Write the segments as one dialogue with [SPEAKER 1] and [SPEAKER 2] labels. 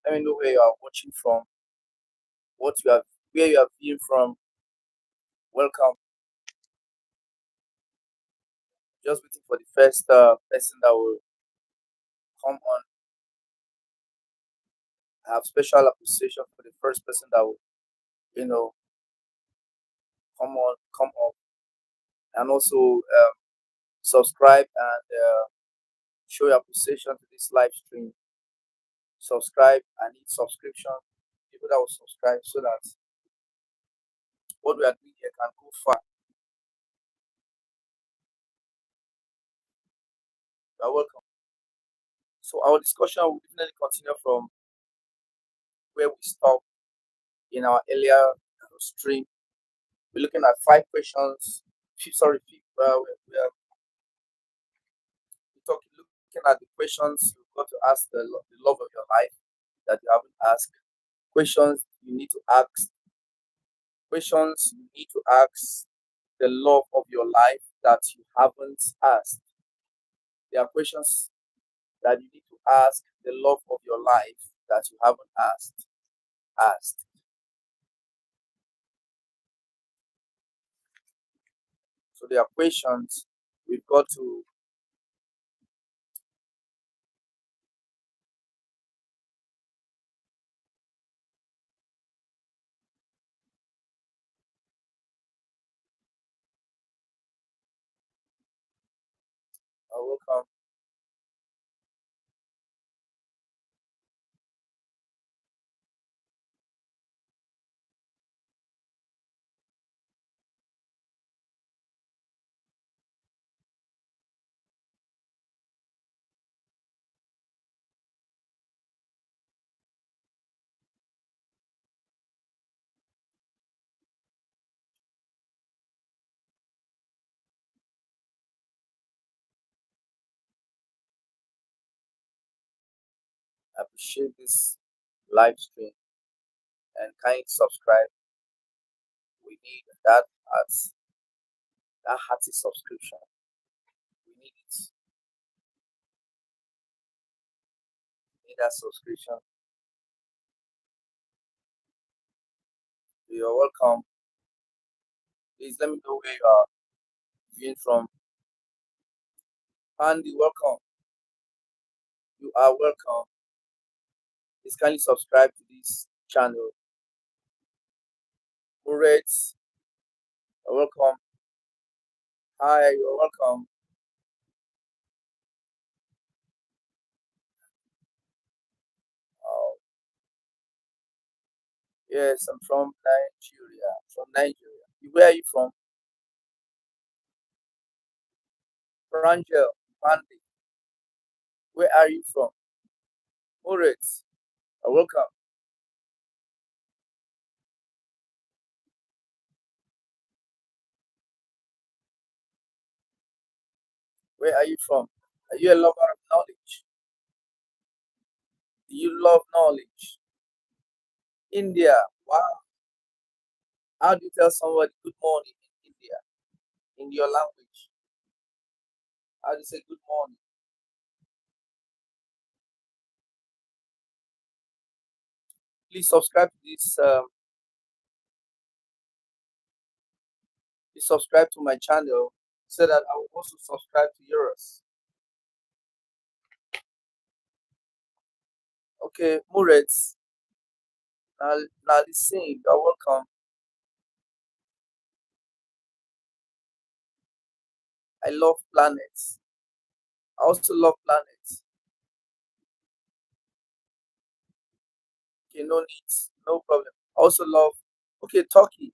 [SPEAKER 1] Let me know where you are watching from, what you are, where you are viewing from. Welcome. Just waiting for the first person that will come on. I have special appreciation for the first person that will, you know, come up, and also subscribe and show your appreciation to this live stream. Subscribe. I need subscription. People that will subscribe so that what we are doing here can go far. You are welcome. So our discussion will definitely continue from where we stopped in our earlier stream. We're looking at five questions. Sorry, we're looking at the questions you've got to ask the love of your life that you haven't asked. Questions you need to ask. Questions you need to ask the love of your life that you haven't asked. There are questions that you need to ask the love of your life that you haven't asked. So there are questions we've got to welcome. Appreciate this live stream and kindly subscribe. We need as that hearty subscription. We need it. We need that subscription. You're welcome. Please let me know where you are viewing from. Andy, welcome. You are welcome. Please kindly subscribe to this channel. Muret, you're welcome. Hi, you're welcome. Uh, yes, I'm from Nigeria. From Nigeria. Where are you from? Rangel, Andy. Where are you from? Muret, you're welcome. Where are you from? Are you a lover of knowledge? Do you love knowledge? India. Wow. How do you tell somebody good morning in India in your language? How do you say good morning? Please subscribe to this. Please subscribe to my channel so that I will also subscribe to yours. Okay, Muret. Now listen. You're welcome. I love planets. I also love planets. Okay, no needs, no problem. I also love. Okay, Turkey.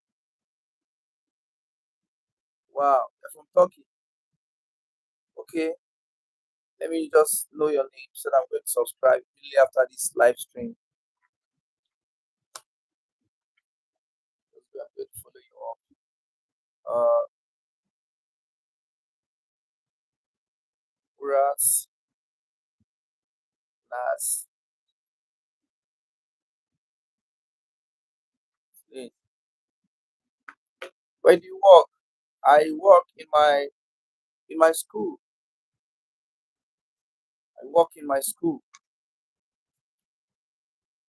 [SPEAKER 1] Wow, you're from Turkey. Okay, let me just know your name so that I'm going to subscribe immediately after this live stream. I'm going to follow you up. Uh, Uras, Nas. eh, Where do you work? I work in my school. I work in my school.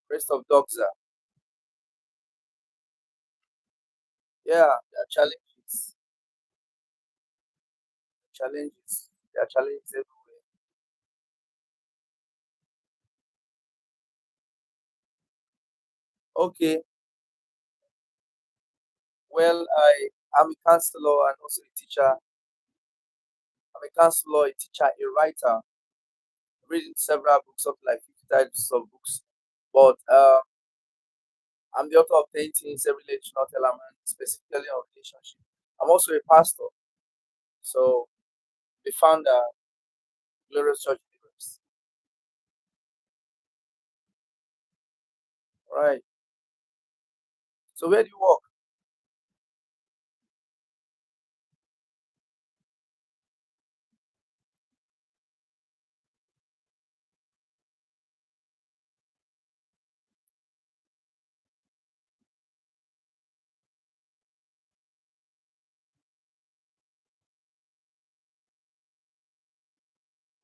[SPEAKER 1] Rest of dogs are. Yeah, there are challenges. Challenges. There are challenges everywhere. Okay. Well, am a counselor and also a teacher. I'm a counselor, a teacher, a writer, reading several books, something like 50 types of books. But I'm the author of 10 things every lady should not tell a man, specifically on relationship. I'm also a pastor, so the founder, Glorious Church Universe. Right. So where do you work?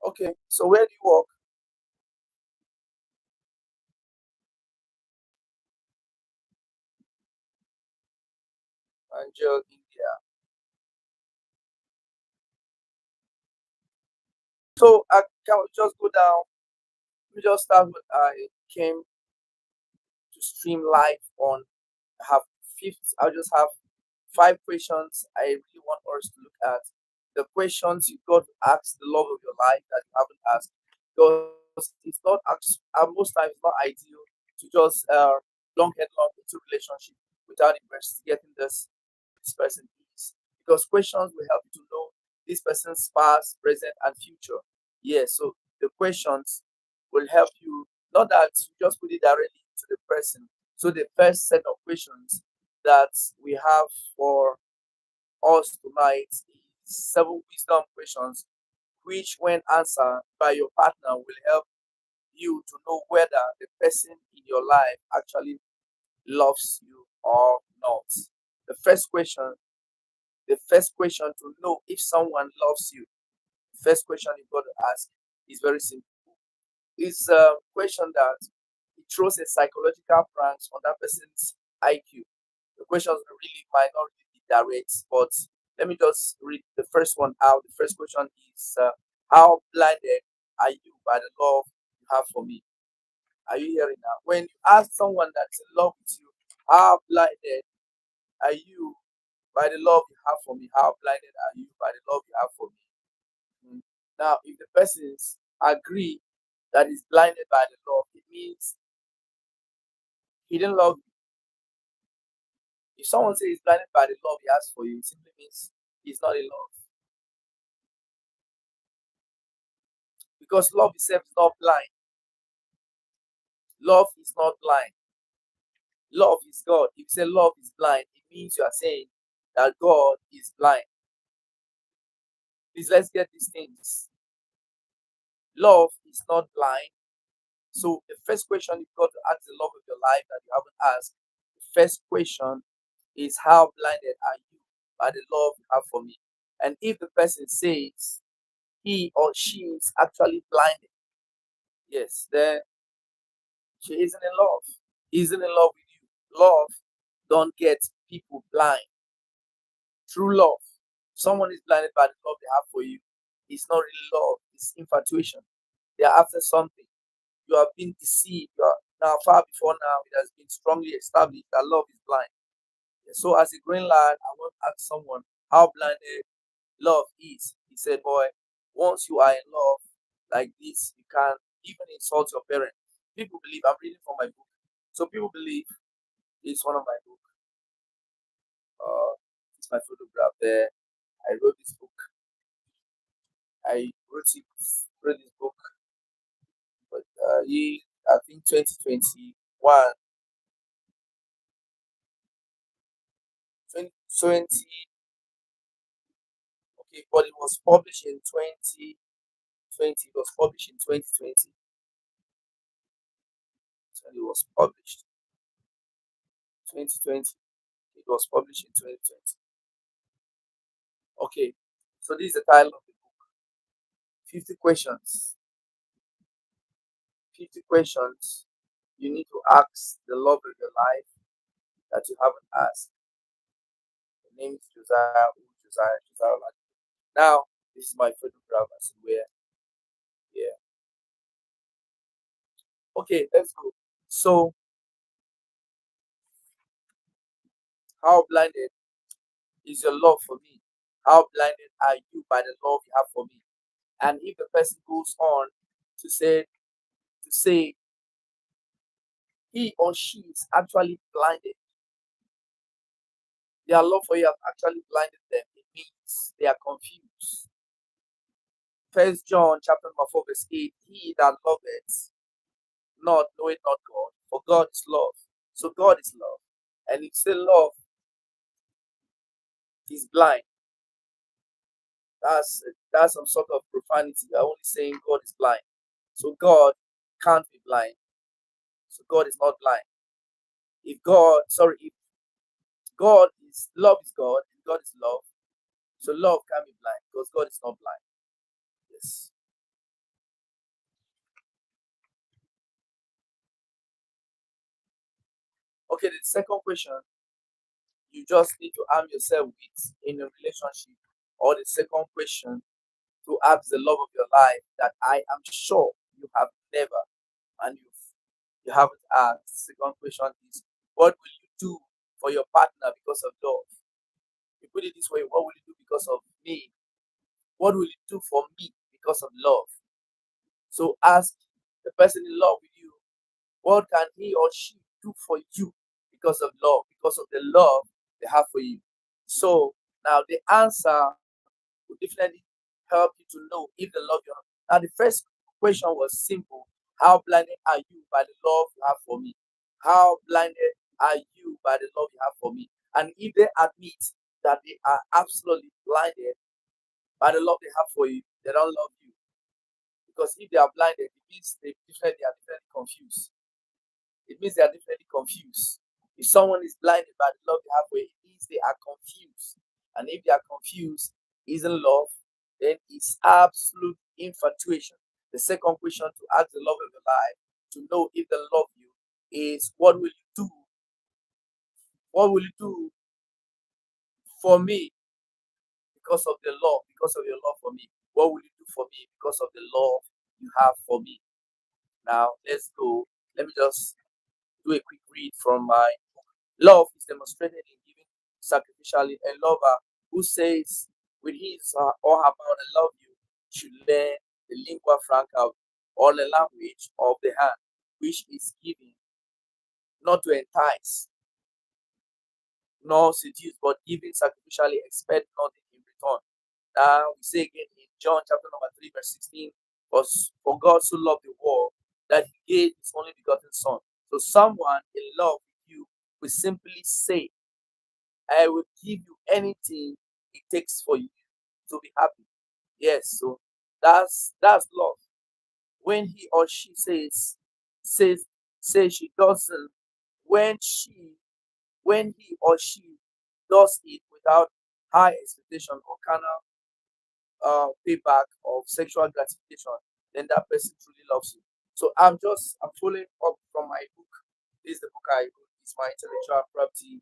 [SPEAKER 1] Okay. So where do you work? Angel, India. So I can we just go down. Let me just start with I came to stream live on have fifth. I'll just have five questions I really want us to look at. The questions you got to ask the love of your life that you haven't asked. Because it's not most times it's not ideal to just long headlong into relationship without investigating this person is. Because questions will help you to know this person's past, present, and future. Yeah, so the questions will help you, not that you just put it directly to the person. So the first set of questions that we have for us tonight is seven wisdom questions, which, when answered by your partner, will help you to know whether the person in your life actually loves you or not. The first question, the first question to know if someone loves you, the first question you've got to ask is very simple. It's a question that it throws a psychological pranks on that person's IQ. The questions really might not really be direct, but let me just read the first one out. The first question is how blinded are you by the love you have for me? Are you hearing now? When you ask someone that's in love with you, how blinded are you by the love you have for me? How blinded are you by the love you have for me? Mm. Now, if the persons agree that is blinded by the love, it means he didn't love you. If someone says he's blinded by the love he has for you, it simply means he's not in love. Because love itself is not blind. Love is not blind. Love is God. If you say love is blind, it means you are saying that God is blind. Please let's get these things. Love is not blind. So the first question you've got to ask the love of your life that you haven't asked, the first question is how blinded are you by the love you have for me? And if the person says he or she is actually blinded, yes, then she isn't in love. Isn't in love with you. Love don't get people blind. True love. Someone is blinded by the love they have for you. It's not really love, it's infatuation. They are after something. You have been deceived. You are now far before now. It has been strongly established that love is blind. So as a green lad, I want to ask someone how blinded love is. He said, boy, once you are in love like this, you can even insult your parents. People believe, I'm reading from my book. So people believe it's one of my book. It's my photograph there. I wrote this book. I wrote this book, but I think 2021, 2020, okay, but it was published in 2020. It was published in 2020. So it was published 2020. It was published in 2020. Okay, so this is the title of the book. 50 questions. 50 questions you need to ask the love of your life that you haven't asked. The name is Josiah. Josiah. Now, this is my photograph. Where, yeah. Okay, let's go. So, how blinded is your love for me? How blinded are you by the love you have for me? And if the person goes on to say he or she is actually blinded, their love for you have actually blinded them. It means they are confused. First John chapter number 4, verse 8. He that loveth not knoweth not God, for God is love. So God is love. And if say love is blind, that's that's some sort of profanity. You're only saying God is blind. So God can't be blind. So God is not blind. If God is God, and God is love, so love can't be blind because God is not blind. Yes. Okay, the second question you just need to arm yourself with in a relationship, or the second question to ask the love of your life that I am sure you have never and you haven't asked. The second question is, what will you do for your partner because of love? You put it this way, what will you do because of me? What will you do for me because of love? So ask the person in love with you, what can he or she do for you because of love, because of the love they have for you? So now the answer will definitely help you to know if they love you. Now the first question was simple. How blinded are you by the love you have for me? How blinded are you by the love you have for me? And if they admit that they are absolutely blinded by the love they have for you, they don't love you. Because if they are blinded, it means they are definitely confused. It means they are definitely confused. If someone is blinded by the love they have for you, it means they are confused. And if they are confused, isn't love, then it's absolute infatuation. The second question to ask the love of your life to know if they love you is, what will you do? What will you do for me because of the love, because of your love for me? What will you do for me because of the love you have for me? Now, let's go. Let me just do a quick read from my love is demonstrated in giving sacrificially. A lover who says with his or her mouth, I love you, should learn the lingua franca or the language of the hand, which is giving, not to entice, nor seduce, but giving sacrificially, expect nothing in return. Now we say again in John chapter number 3, verse 16, for God so loved the world that he gave his only begotten son. So someone in love with you will simply say, I will give you anything it takes for you to be happy. Yes, so that's love. When he or she says says she doesn't, when she when he or she does it without high expectation or carnal payback of sexual gratification, then that person truly loves you. So I'm following up from my book. This is the book I wrote. It's my intellectual property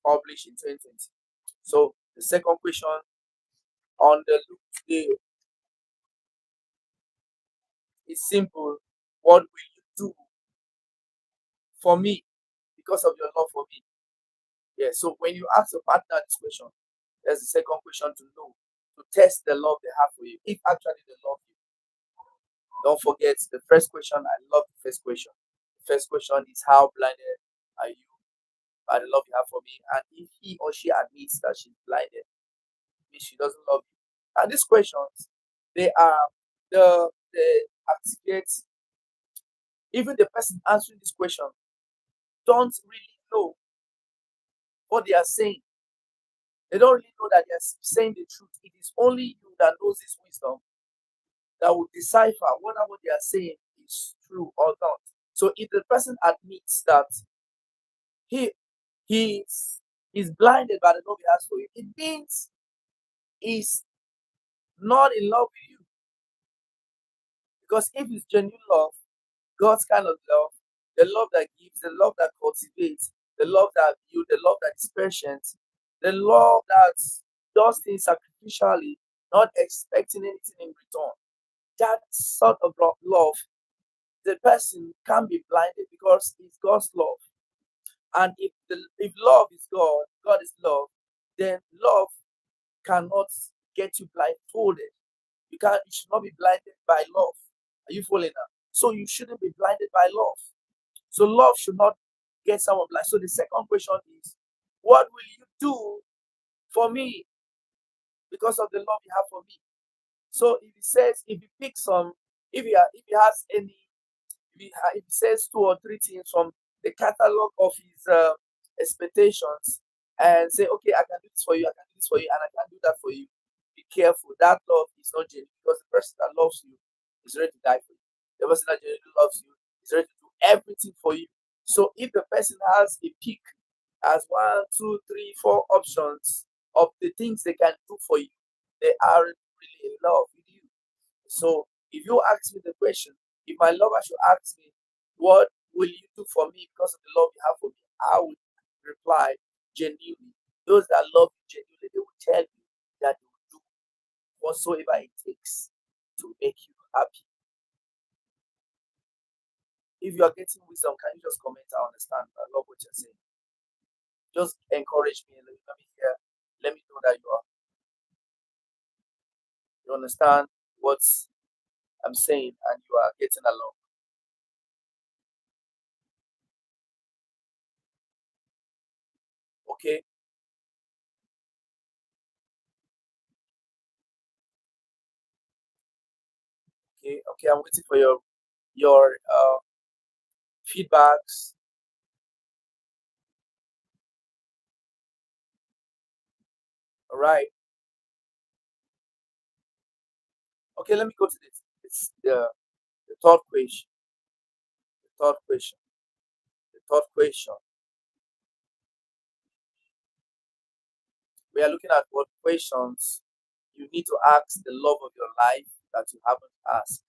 [SPEAKER 1] published in 2020. So the second question on the loop today is simple. What will you do for me because of your love for me? Yeah. So when you ask your partner this question, there's the second question to know, to test the love they have for you. If actually they love you, don't forget the first question. I love the first question. The first question is, how blinded are you by the love you have for me? And if he or she admits that she's blinded, means she doesn't love you. And these questions, they are the activate, even the person answering this question don't really know what they are saying. They don't really know that they are saying the truth. It is only you that knows this wisdom that will decipher whether what they are saying is true or not. So if the person admits that he he's blinded by the love he has for you, it means he's not in love with you. Because if it's genuine love, God's kind of love, the love that gives, the love that cultivates, the love that builds, the love that is patient, the love that does things sacrificially, not expecting anything in return. That sort of love, the person can be blinded because it's God's love. And if love is God, God is love, then love cannot get you blindfolded. You should not be blinded by love. Are you following now? So you shouldn't be blinded by love. So love should not get someone blind. So the second question is, what will you do for me because of the love you have for me? So if he says, if he picks some, if he has any, if he says two or three things from the catalog of his expectations and say, okay, I can do this for you, I can do this for you, and I can do that for you, be careful. That love is not genuine because the person that loves you is ready to die for you. The person that genuinely loves you is ready to do everything for you. So if the person has a pick as one, two, three, four options of the things they can do for you, they aren't really in love with you. So if you ask me the question, if my lover should ask me, what will you do for me because of the love you have for me? I would reply genuinely. Those that love you genuinely, they will tell you that they will do whatsoever it takes to make you happy. If you are getting wisdom, can you just comment? I understand. I love what you're saying. Just encourage me. Let me hear. Let me know that you understand what I'm saying and you are getting along. Okay, okay, okay. I'm waiting for your feedbacks. All right. Okay, let me go to this. It's the third question. The third question. The third question. We are looking at what questions you need to ask the love of your life that you haven't asked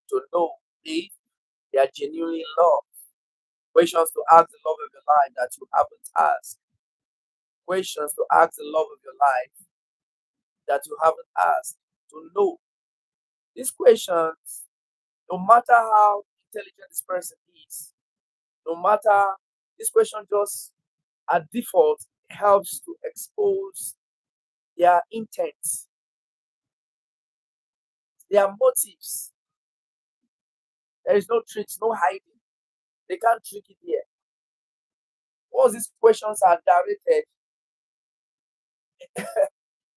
[SPEAKER 1] to know if they are genuinely love. Questions to ask the love of your life that you haven't asked. Questions to ask the love of your life that you haven't asked to know. These questions, no matter how intelligent this person is, no matter this question just at default helps to expose their intents, their motives. There is no tricks, no hiding. They can't trick it here. Once these questions are directed,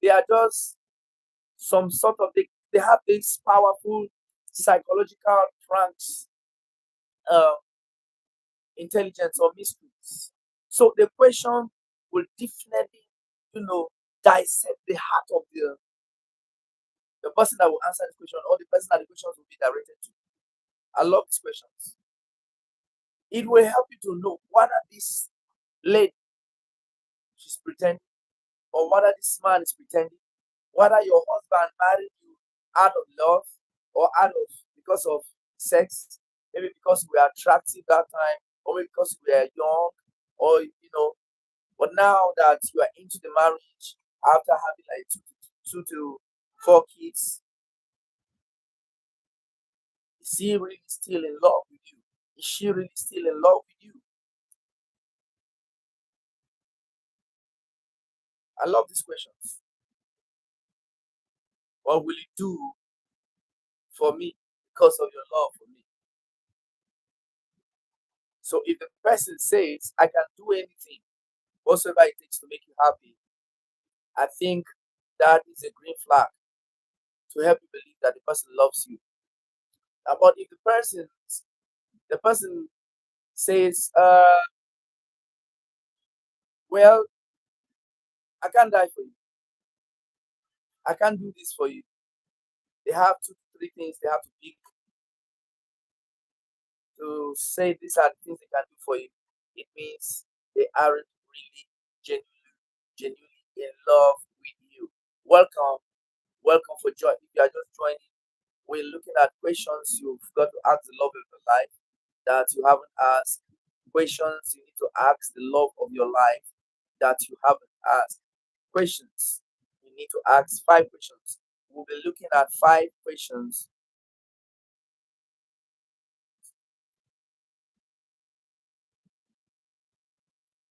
[SPEAKER 1] they are just some sort of they have these powerful psychological pranks, uh, intelligence or mysteries. So the question will definitely, you know, dissect the heart of the person that will answer this question or the person that the questions will be directed to. I love these questions. It will help you to know whether this lady she's pretending or whether this man is pretending, whether your husband married you out of love or out of because of sex, maybe because we were attractive that time, or maybe because we were young, or but now that you are into the marriage after having like two to four kids, is he really still in love with you? Is she really still in love with you? I love these questions. What will you do for me because of your love for me? So if the person says, I can do anything, whatsoever it takes to make you happy, I think that is a green flag to help you believe that the person loves you. But if the person says, well, I can't die for you. I can't do this for you. They have two, three things they have to pick to say these are the things they can do for you. It means they aren't really genuinely in love with you. Welcome, welcome for joy. If you are just joining, we're looking at questions you've got to ask the love of your life that you haven't asked. Questions you need to ask the love of your life that you haven't asked. Questions you need to ask. 5 questions. We'll be looking at 5 questions.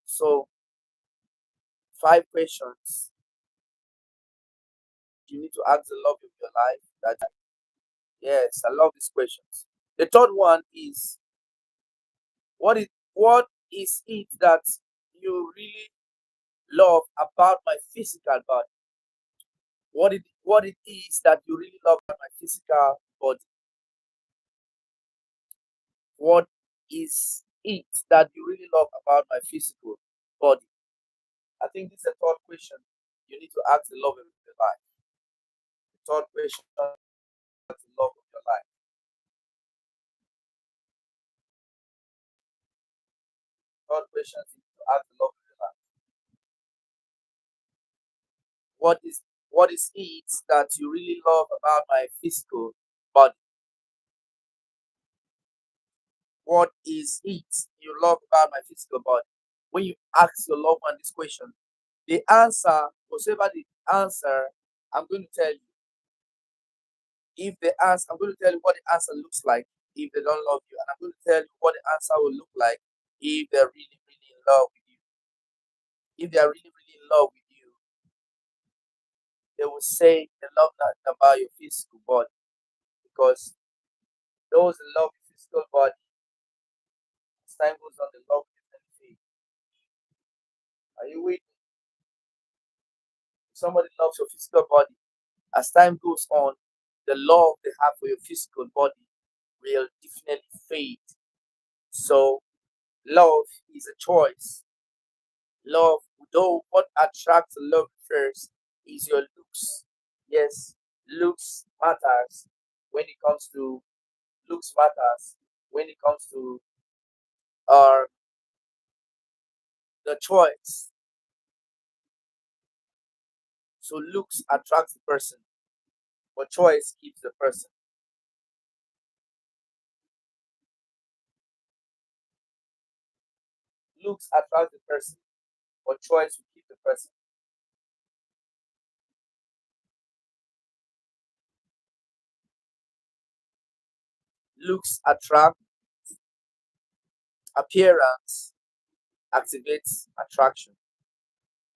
[SPEAKER 1] So, 5 questions you need to ask the love of your life. That yes, I love these questions. The third one is what is it that you really love about my physical body? What it is that you really love about my physical body? What is it that you really love about my physical body? I think this is the third question you need to ask the love of your life. The third question, ask the love of your life. Third question is to ask the love of your life. What is what is it that you really love about my physical body? What is it you love about my physical body? When you ask your loved one this question, the answer, whatever the answer, I'm going to tell you. If they ask, I'm going to tell you what the answer looks like if they don't love you, and I'm going to tell you what the answer will look like if they're really, really in love with you. If they are really, really in love with you, they will say they love that about your physical body because those that love your physical body, as time goes on, they love you differently. Are you with me? If somebody loves your physical body, as time goes on, the love they have for your physical body will definitely fade. So, love is a choice. Love, though, what attracts love first is your looks. Yes, looks matters when it comes to looks matters when it comes to uh, the choice. So looks attracts the person, but choice keeps the person. Looks attract the person, but choice will keep the person. Looks attract, appearance activates attraction,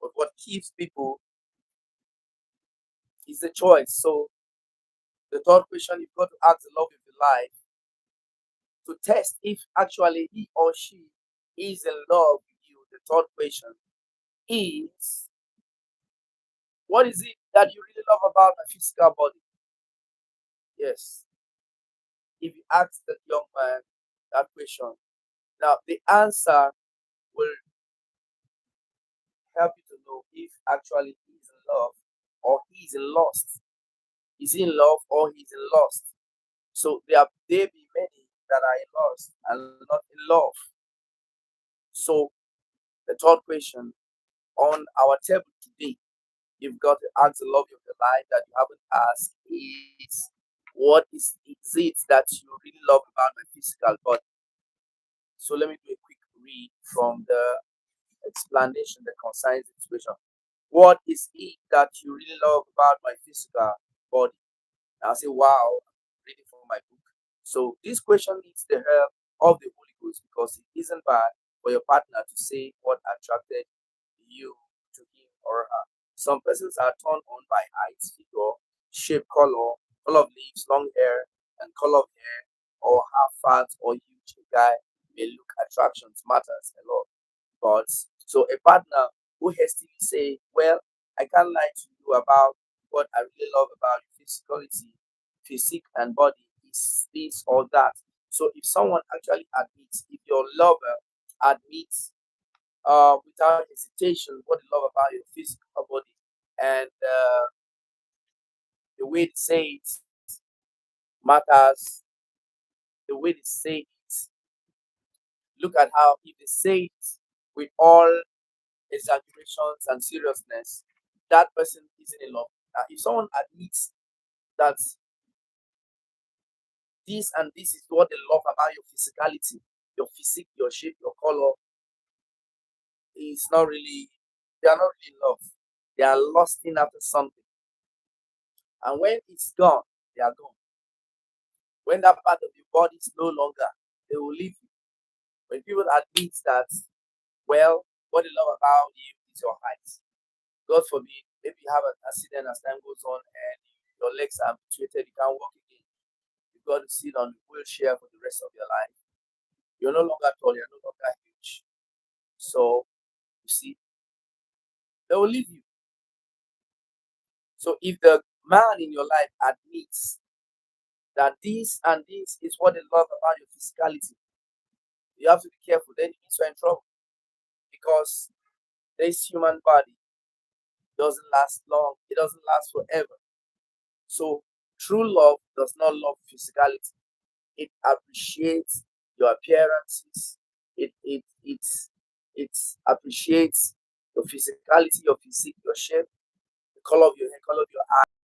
[SPEAKER 1] but what keeps people is the choice. So the third question you've got to ask the love of your life to test if actually he or she is in love with you. The third question is, what is it that you really love about my physical body? Yes. If you ask that young man that question, now the answer will help you to know if actually he's in love or he's in lost. Is he in love or he's in lost? So there be many that are in lost and not in love. So the third question on our table today, you've got to ask the love of your life that you haven't asked is, what is it that you really love about my physical body? So let me do a quick read from the explanation that concerns the situation. What is it that you really love about my physical body? I'll say, wow, I'm reading from my book. So this question needs the help of the Holy Ghost because it isn't bad for your partner to say what attracted you to him or her. Some persons are turned on by height, figure, shape, color of leaves, long hair, and color of hair, or how fat or huge a guy may look. Attractions matters a lot. But so a partner who hastily say, well, I can't lie to you about what I really love about your physicality, physique and body is this or that. So if someone actually admits, if your lover admits without hesitation what they love about your physical body and the way they say it matters, the way they say it, look at how if they say it with all exaggerations and seriousness, that person isn't in love. Now, if someone admits that this and this is what they love about your physicality, your physique, your shape, your color is not really, they are not really love. They are lusting after something. And when it's gone, they are gone. When that part of your body is no longer, they will leave you. When people admit that, well, what they love about you is your height. God forbid, maybe you have an accident as time goes on and your legs are amputated, you can't walk again. You've got to sit on the wheelchair for the rest of your life. You're no longer tall, you're no longer huge. So, you see, they will leave you. So, if the man in your life admits that this and this is what they love about your physicality, you have to be careful. Then it means you're in trouble because this human body doesn't last long, it doesn't last forever. So, true love does not love physicality, it appreciates your appearances, it appreciates your physicality, your physique, your shape, the color of your hair, color of your eye.